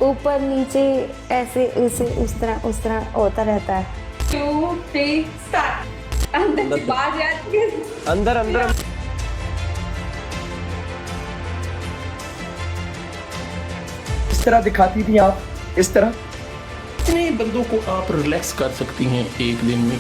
ऊपर नीचे ऐसे उसे उस तरह होता रहता है। 2 3 स्टार्ट। अंदर की बात याद कर। अंदर अंदर इस तरह दिखाती थी आप, इस तरह। कितने बंदों को आप रिलैक्स कर सकती हैं एक दिन में?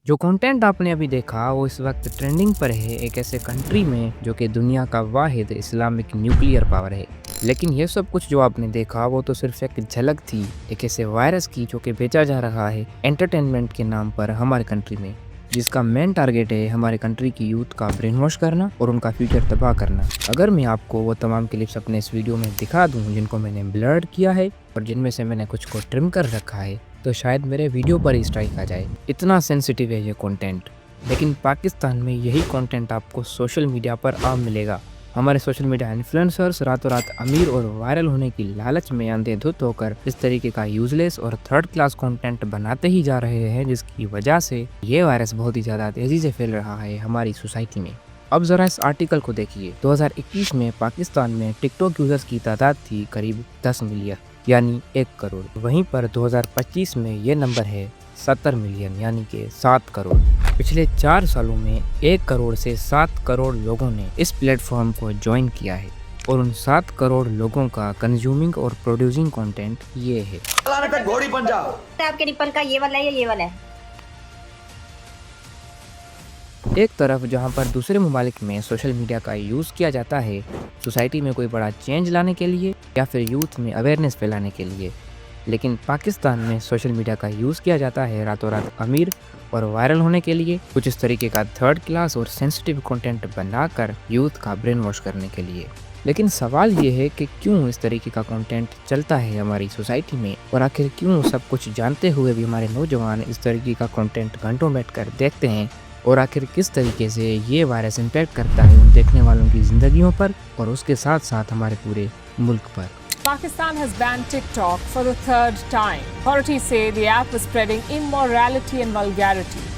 जो कंटेंट आपने अभी देखा वो इस वक्त ट्रेंडिंग पर है एक ऐसे कंट्री में जो कि दुनिया का वाहिद इस्लामिक न्यूक्लियर पावर है। लेकिन ये सब कुछ जो आपने देखा वो तो सिर्फ एक झलक थी एक ऐसे वायरस की जो कि बेचा जा रहा है एंटरटेनमेंट के नाम पर हमारे कंट्री में, जिसका मेन टारगेट है हमारे कंट्री की यूथ का ब्रेन वॉश करना और उनका फ्यूचर तबाह करना। अगर मैं आपको वो तमाम क्लिप्स अपने इस वीडियो में दिखा दूं जिनको मैंने ब्लर्ड किया है और जिनमें से मैंने कुछ को ट्रिम कर रखा है तो शायद मेरे वीडियो पर ही स्ट्राइक आ जाए, इतना सेंसिटिव है ये कंटेंट। लेकिन पाकिस्तान में यही कंटेंट आपको सोशल मीडिया पर आम मिलेगा। हमारे सोशल मीडिया इन्फ्लुएंसर्स रातों रात अमीर और वायरल होने की लालच में अंधेधुत होकर इस तरीके का यूजलेस और थर्ड क्लास कंटेंट बनाते ही जा रहे हैं, जिसकी वजह से ये वायरस बहुत ही ज़्यादा तेज़ी से फैल रहा है हमारी सोसाइटी में। अब ज़रा इस आर्टिकल को देखिए। 2021 में पाकिस्तान में टिकटॉक यूजर्स की तादाद थी करीब 10 मिलियन यानी 1 करोड़। वहीं पर 2025 में ये नंबर है 70 मिलियन यानी कि 7 करोड़। पिछले 4 सालों में 1 करोड़ से 7 करोड़ लोगों ने इस प्लेटफॉर्म को ज्वाइन किया है और उन 7 करोड़ लोगों का कंज्यूमिंग और प्रोड्यूसिंग कंटेंट ये है। घोड़ी पंजा आपके निप्पल का ये वाला है या ये वाला है? एक तरफ जहां पर दूसरे ममालिक में सोशल मीडिया का यूज़ किया जाता है सोसाइटी में कोई बड़ा चेंज लाने के लिए या फिर यूथ में अवेयरनेस फैलाने के लिए, लेकिन पाकिस्तान में सोशल मीडिया का यूज़ किया जाता है रातों रात अमीर और वायरल होने के लिए, कुछ इस तरीके का थर्ड क्लास और सेंसिटिव कंटेंट बनाकर यूथ का ब्रेन वॉश करने के लिए। लेकिन सवाल ये है कि क्यों इस तरीके का कंटेंट चलता है हमारी सोसाइटी में और आखिर क्यों सब कुछ जानते हुए भी हमारे नौजवान इस तरीके का कंटेंट घंटों बैठकर देखते हैं और आखिर किस तरीके से ये वायरस इम्पैक्ट करता है उन देखने वालों की ज़िंदगियों पर और उसके साथ साथ हमारे पूरे मुल्क पर। Pakistan has banned TikTok for the 3rd time. Authorities say the app is spreading immorality and vulgarity.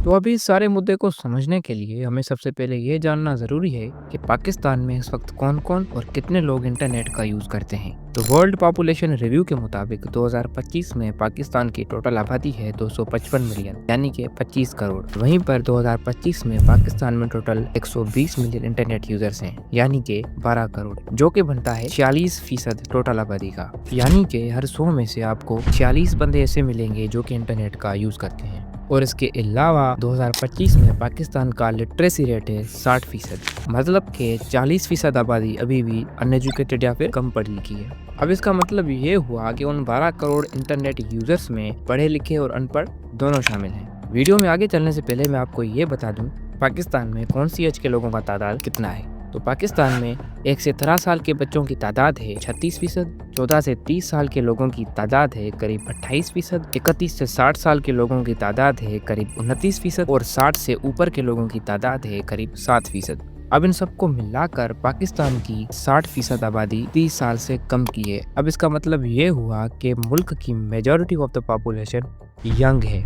तो अभी इस सारे मुद्दे को समझने के लिए हमें सबसे पहले ये जानना ज़रूरी है कि पाकिस्तान में इस वक्त कौन कौन और कितने लोग इंटरनेट का यूज़ करते हैं। तो वर्ल्ड पॉपुलेशन रिव्यू के मुताबिक 2025 में पाकिस्तान की टोटल आबादी है 255 मिलियन यानी कि 25 करोड़। वहीं पर 2025 में पाकिस्तान में टोटल 120 मिलियन इंटरनेट यूजर्स हैं यानी कि 12 करोड़, जो कि बनता है 46% टोटल आबादी का। यानी कि हर 100 में से आपको 46 बंदे ऐसे मिलेंगे जो कि इंटरनेट का यूज़ करते हैं। और इसके अलावा 2025 में पाकिस्तान का लिटरेसी रेट है 60%, मतलब कि 40% आबादी अभी भी अनएजुकेटेड या फिर कम पढ़ी लिखी है। अब इसका मतलब ये हुआ कि उन 12 करोड़ इंटरनेट यूजर्स में पढ़े लिखे और अनपढ़ दोनों शामिल हैं। वीडियो में आगे चलने से पहले मैं आपको ये बता दूं पाकिस्तान में कौन सी एज के लोगों का तादाद कितना है। तो पाकिस्तान में 1 से 13 साल के बच्चों की तादाद है 36%, 14 से 30 साल के लोगों की तादाद है करीब 28%, 31 से 60 साल के लोगों की तादाद है करीब 29% और 60 से ऊपर के लोगों की तादाद है करीब 7%। अब इन सबको मिलाकर पाकिस्तान की 60% आबादी 30 साल से कम की है। अब इसका मतलब ये हुआ कि मुल्क की majority of the population young है।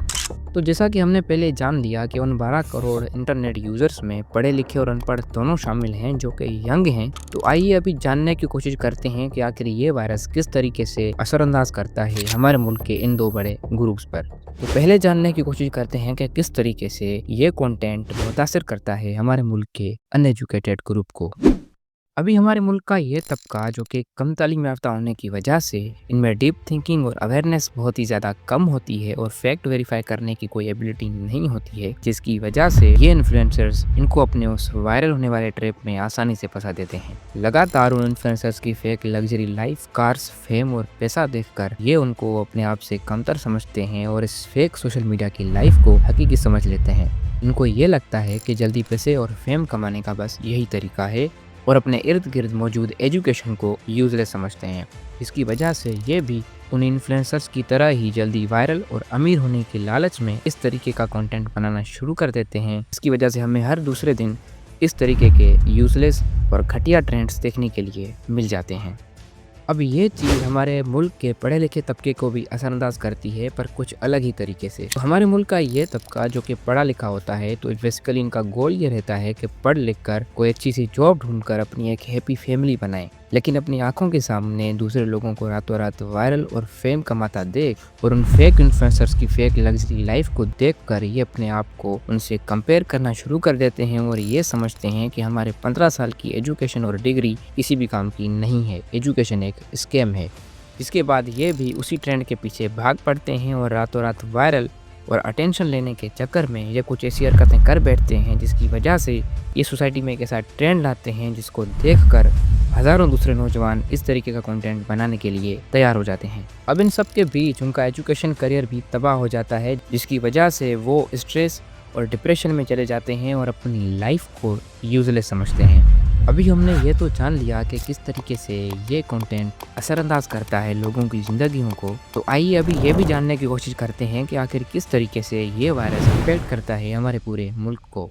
तो जैसा कि हमने पहले जान लिया कि उन 12 करोड़ इंटरनेट यूजर्स में पढ़े लिखे और अनपढ़ दोनों शामिल हैं जो कि यंग हैं, तो आइए अभी जानने की कोशिश करते हैं कि आखिर ये वायरस किस तरीके से असरअंदाज करता है हमारे मुल्क के इन 2 बड़े ग्रुप्स पर। तो पहले जानने की कोशिश करते हैं कि किस तरीके से ये कंटेंट मुतासिर करता है हमारे मुल्क के अनएजुकेटेड ग्रुप को। अभी हमारे मुल्क का ये तबका जो कि कम तालीम याफ्ता होने की वजह से इनमें डीप थिंकिंग और अवेयरनेस बहुत ही ज़्यादा कम होती है और फैक्ट वेरीफाई करने की कोई एबिलिटी नहीं होती है, जिसकी वजह से ये इन्फ्लुएंसर्स इनको अपने उस वायरल होने वाले ट्रैप में आसानी से फंसा देते हैं। लगातार उन इन्फ्लुएंसर्स की fake luxury life, cars, fame और पैसा देखकर ये उनको अपने आप से कमतर समझते हैं और इस फेक सोशल मीडिया की लाइफ को हकीकी समझ लेते हैं। इनको ये लगता है कि जल्दी पैसे और फेम कमाने का बस यही तरीका है और अपने इर्द गिर्द मौजूद एजुकेशन को यूजलेस समझते हैं। इसकी वजह से ये भी उन इन्फ्लुएंसर्स की तरह ही जल्दी वायरल और अमीर होने की लालच में इस तरीके का कंटेंट बनाना शुरू कर देते हैं। इसकी वजह से हमें हर दूसरे दिन इस तरीके के यूजलेस और घटिया ट्रेंड्स देखने के लिए मिल जाते हैं। अब ये चीज़ हमारे मुल्क के पढ़े लिखे तबके को भी असरअंदाज करती है, पर कुछ अलग ही तरीके से। तो हमारे मुल्क का ये तबका जो कि पढ़ा लिखा होता है, तो बेसिकली इनका गोल ये रहता है कि पढ़ लिख कर कोई अच्छी सी जॉब ढूंढकर अपनी एक हैप्पी फैमिली बनाए, लेकिन अपनी आंखों के सामने दूसरे लोगों को रातों रात वायरल और फेम कमाता देख और उन फेक इन्फ्लुएंसर्स की फेक लग्जरी लाइफ को देखकर ये अपने आप को उनसे कंपेयर करना शुरू कर देते हैं और ये समझते हैं कि हमारे 15 साल की एजुकेशन और डिग्री किसी भी काम की नहीं है, एजुकेशन एक स्कैम है। इसके बाद ये भी उसी ट्रेंड के पीछे भाग पड़ते हैं और रातों रात वायरल और अटेंशन लेने के चक्कर में ये कुछ ऐसी हरकतें कर बैठते हैं जिसकी वजह से ये सोसाइटी में एक ऐसा ट्रेंड लाते हैं जिसको देखकर हज़ारों दूसरे नौजवान इस तरीके का कंटेंट बनाने के लिए तैयार हो जाते हैं। अब इन सब के बीच उनका एजुकेशन करियर भी तबाह हो जाता है, जिसकी वजह से वो स्ट्रेस और डिप्रेशन में चले जाते हैं और अपनी लाइफ को यूजलेस समझते हैं। अभी हमने ये तो जान लिया कि किस तरीके से ये कंटेंट असरअंदाज करता है लोगों की ज़िंदगियों को, तो आइए अभी ये भी जानने की कोशिश करते हैं कि आखिर किस तरीके से ये वायरस इम्पैक्ट करता है हमारे पूरे मुल्क को।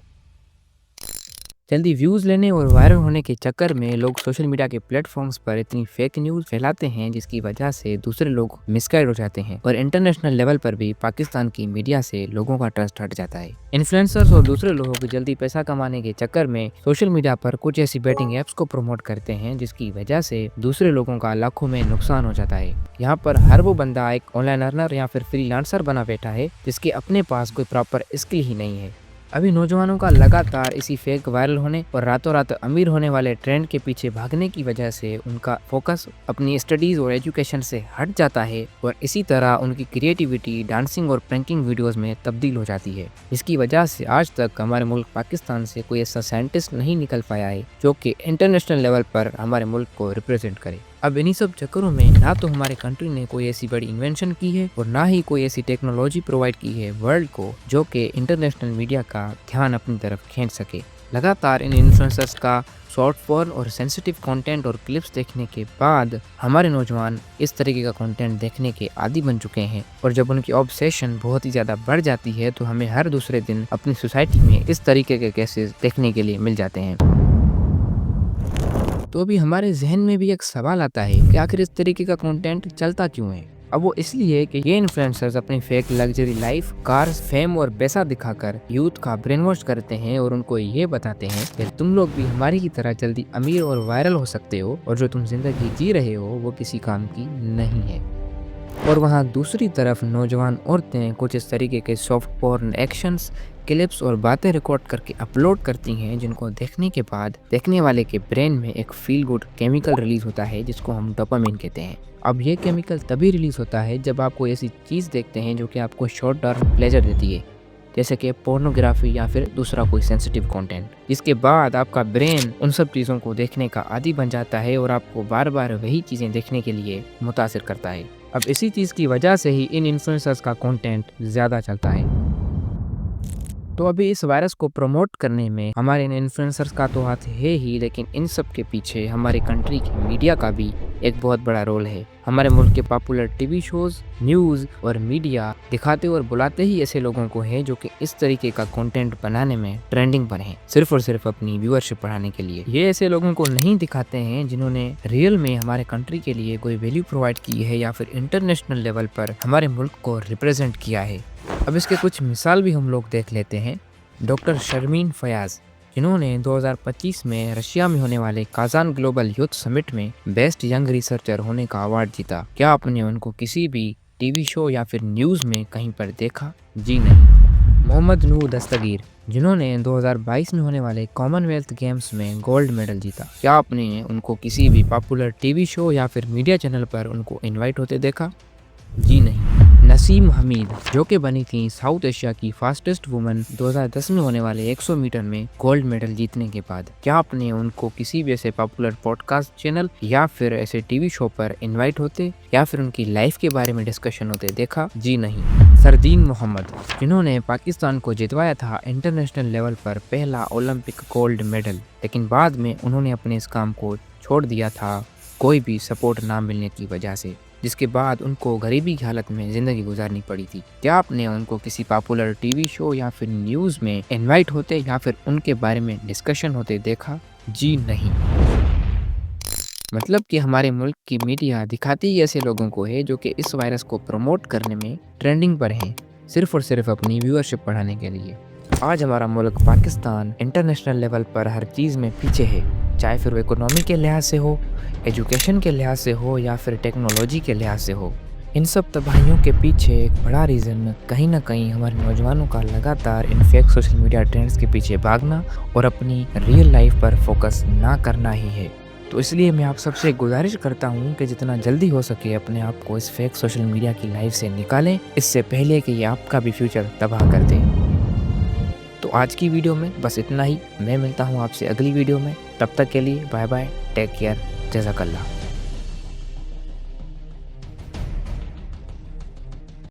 जल्दी व्यूज़ लेने और वायरल होने के चक्कर में लोग सोशल मीडिया के प्लेटफॉर्म्स पर इतनी फेक न्यूज़ फैलाते हैं जिसकी वजह से दूसरे लोग मिसगाइड हो जाते हैं और इंटरनेशनल लेवल पर भी पाकिस्तान की मीडिया से लोगों का ट्रस्ट हट जाता है। इन्फ्लुएंसर्स और दूसरे लोगों को जल्दी पैसा कमाने के चक्कर में सोशल मीडिया पर कुछ ऐसी बेटिंग ऐप्स को प्रमोट करते हैं जिसकी वजह से दूसरे लोगों का लाखों में नुकसान हो जाता है। यहाँ पर हर वो बंदा एक ऑनलाइन अर्नर या फिर फ्रीलांसर बना बैठा है जिसके अपने पास कोई प्रॉपर स्किल ही नहीं है। अभी नौजवानों का लगातार इसी फेक वायरल होने और रातों रात अमीर होने वाले ट्रेंड के पीछे भागने की वजह से उनका फोकस अपनी स्टडीज और एजुकेशन से हट जाता है और इसी तरह उनकी क्रिएटिविटी डांसिंग और प्रैंकिंग वीडियोस में तब्दील हो जाती है। इसकी वजह से आज तक हमारे मुल्क पाकिस्तान से कोई ऐसा साइंटिस्ट नहीं निकल पाया है जो कि इंटरनेशनल लेवल पर हमारे मुल्क को रिप्रेजेंट करे। अब इन्हीं सब चक्करों में ना तो हमारे कंट्री ने कोई ऐसी बड़ी इन्वेंशन की है और ना ही कोई ऐसी टेक्नोलॉजी प्रोवाइड की है वर्ल्ड को जो कि इंटरनेशनल मीडिया का ध्यान अपनी तरफ खींच सके। लगातार इन इन्फ्लुएंसर्स का शॉर्ट फॉर्म और सेंसिटिव कंटेंट और क्लिप्स देखने के बाद हमारे नौजवान इस तरीके का कंटेंट देखने के आदी बन चुके हैं और जब उनकी ऑब्सेशन बहुत ही ज़्यादा बढ़ जाती है तो हमें हर दूसरे दिन अपनी सोसाइटी में इस तरीके के केसेस देखने के लिए मिल जाते हैं। तो अभी हमारे जहन में भी एक सवाल आता है कि आखिर इस तरीके का कंटेंट चलता क्यों है। अब वो इसलिए कि ये इन्फ्लुएंसर्स अपनी fake luxury life, cars, fame और पैसा दिखाकर यूथ का ब्रेन वॉश करते हैं और उनको ये बताते हैं कि तुम लोग भी हमारी की तरह जल्दी अमीर और वायरल हो सकते हो और जो तुम जिंदगी जी रहे हो वो किसी काम की नहीं है। और वहाँ दूसरी तरफ नौजवान औरतें कुछ इस तरीके के सॉफ्ट पोर्न एक्शंस, क्लिप्स और बातें रिकॉर्ड करके अपलोड करती हैं जिनको देखने के बाद देखने वाले के ब्रेन में एक फील गुड केमिकल रिलीज होता है जिसको हम डोपामिन कहते हैं। अब ये केमिकल तभी रिलीज होता है जब आप कोई ऐसी चीज़ देखते हैं जो कि आपको शॉर्ट टर्म प्लेजर देती है, जैसे कि पोर्नोग्राफी या फिर दूसरा कोई सेंसिटिव कंटेंट, जिसके बाद आपका ब्रेन उन सब चीज़ों को देखने का आदी बन जाता है और आपको बार बार वही चीज़ें देखने के लिए मुतासिर करता है। अब इसी चीज़ की वजह से ही इन इन्फ्लुएंसर्स का कंटेंट ज़्यादा चलता है। तो अभी इस वायरस को प्रमोट करने में हमारे इन इन्फ्लुएंसर्स का तो हाथ है ही, लेकिन इन सब के पीछे हमारे कंट्री की मीडिया का भी एक बहुत बड़ा रोल है। हमारे मुल्क के पॉपुलर टीवी शोज, न्यूज़ और मीडिया दिखाते और बुलाते ही ऐसे लोगों को है जो कि इस तरीके का कंटेंट बनाने में ट्रेंडिंग पर हैं, सिर्फ और सिर्फ अपनी व्यूअरशिप बढ़ाने के लिए। ये ऐसे लोगों को नहीं दिखाते हैं जिन्होंने रियल में हमारे कंट्री के लिए कोई वैल्यू प्रोवाइड की है या फिर इंटरनेशनल लेवल पर हमारे मुल्क को रिप्रेजेंट किया है। अब इसके कुछ मिसाल भी हम लोग देख लेते हैं। डॉक्टर शर्मीन फयाज, जिन्होंने 2025 में रशिया में होने वाले काजान ग्लोबल यूथ समिट में बेस्ट यंग रिसर्चर होने का अवार्ड जीता। क्या आपने उनको किसी भी टीवी शो या फिर न्यूज़ में कहीं पर देखा? जी नहीं। मोहम्मद नूर दस्तगीर, जिन्होंने 2022 में होने वाले कॉमनवेल्थ गेम्स में गोल्ड मेडल जीता। क्या आपने उनको किसी भी पॉपुलर टीवी शो या फिर मीडिया चैनल पर उनको इन्वाइट होते देखा? जी नहीं। नसीम हमीद, जो कि बनी थी साउथ एशिया की फास्टेस्ट वुमन 2010 में होने वाले 100 मीटर में गोल्ड मेडल जीतने के बाद, क्या आपने उनको किसी भी ऐसे पॉपुलर पॉडकास्ट चैनल या फिर ऐसे टीवी शो पर इनवाइट होते या फिर उनकी लाइफ के बारे में डिस्कशन होते देखा? जी नहीं। सरदीन मोहम्मद, जिन्होंने पाकिस्तान को जितवाया था इंटरनेशनल लेवल पर पहला ओलंपिक गोल्ड मेडल, लेकिन बाद में उन्होंने अपने इस काम को छोड़ दिया था कोई भी सपोर्ट ना मिलने की वजह से, जिसके बाद उनको गरीबी की हालत में ज़िंदगी गुजारनी पड़ी थी। क्या आपने उनको किसी पॉपुलर टीवी शो या फिर न्यूज़ में इनवाइट होते या फिर उनके बारे में डिस्कशन होते देखा? जी नहीं। मतलब कि हमारे मुल्क की मीडिया दिखाती ही ऐसे लोगों को है जो कि इस वायरस को प्रमोट करने में ट्रेंडिंग पर हैं, सिर्फ और सिर्फ अपनी व्यूअरशिप बढ़ाने के लिए। आज हमारा मुल्क पाकिस्तान इंटरनेशनल लेवल पर हर चीज़ में पीछे है, चाहे फिर वो इकोनॉमी के लिहाज से हो, एजुकेशन के लिहाज से हो या फिर टेक्नोलॉजी के लिहाज से हो। इन सब तबाहियों के पीछे एक बड़ा रीज़न कहीं ना कहीं हमारे नौजवानों का लगातार इन फेक सोशल मीडिया ट्रेंड्स के पीछे भागना और अपनी रियल लाइफ पर फोकस ना करना ही है। तो इसलिए मैं आप सबसे गुजारिश करता हूँ कि जितना जल्दी हो सके अपने आप को इस फेक सोशल मीडिया की लाइफ से निकालें, इससे पहले कि ये आपका भी फ्यूचर तबाह कर दे। तो आज की वीडियो में बस इतना ही। मैं मिलता हूँ आपसे अगली वीडियो में, तब तक के लिए बाय बाय, टेक केयर, जज़ाकल्लाह।